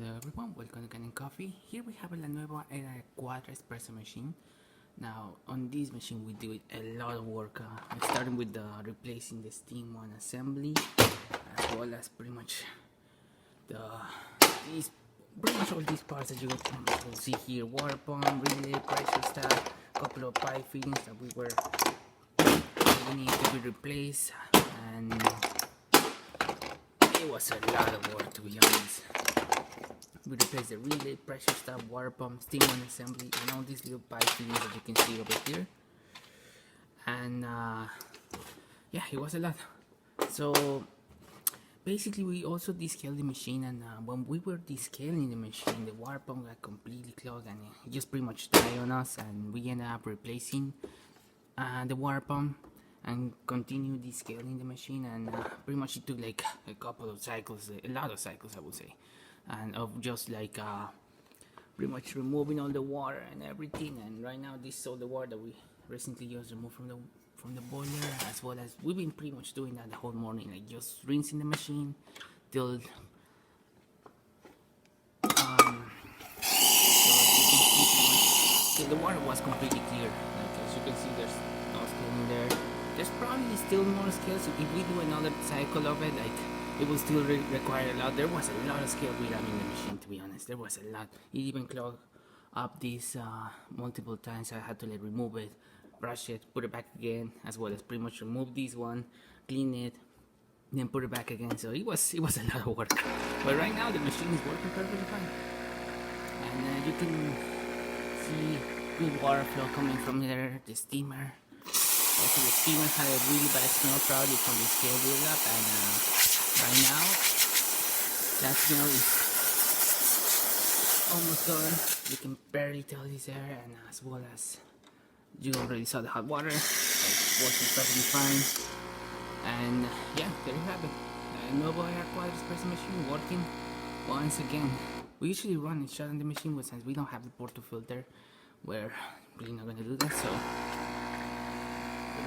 Hello everyone, welcome to Canning Coffee. Here we have a nuevo cuadra espresso machine. Now on this machine we do a lot of work, starting with replacing the steam one assembly, as well as pretty much all these parts that you will see here: water pump, relay, pressure stab, couple of pipe fittings that we need to be replaced, and it was a lot of work, to be honest. We replaced the relay, pressure stab, water pump, steam one assembly, and all these little pipe fittings that you can see over here. And yeah, it was a lot. So basically we also descaled the machine, and when we were descaling the machine, the water pump got completely clogged and it just pretty much died on us, and we ended up replacing the water pump and continue descaling the machine. And pretty much it took like a couple of cycles, a lot of cycles I would say, and of just like pretty much removing all the water and everything. And right now this is all the water that we recently just removed from the boiler, as well as we've been pretty much doing that the whole morning, like just rinsing the machine till the water was completely clear. Like as you can see, there's no scale in there. There's probably still more scales, so if we do another cycle of it, like it will still require a lot. There was a lot of scale rerun in the machine, to be honest. There was a lot. It even clogged up this multiple times. I had to like remove it, brush it, put it back again, as well as pretty much remove this one, clean it, then put it back again. So it was a lot of work. But right now the machine is working perfectly fine, and you can see good water flow coming from there. The steamer. Also, the steamer had a really bad smell, probably from the scale buildup, and right now that smell is almost gone. You can barely tell it's there, and as well as you already saw the hot water, like working perfectly fine. And yeah, there you have it. Nuevo cuadra espresso machine working once again. We usually run and shut on the machine, but since we don't have the porto filter, we're really not gonna do that. So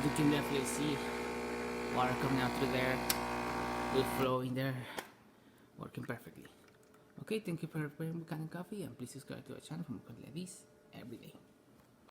you can definitely see water coming out through there, good flow in there, working perfectly. Okay, thank you for preparing Canning Coffee, and please subscribe to our channel for more content like this every day.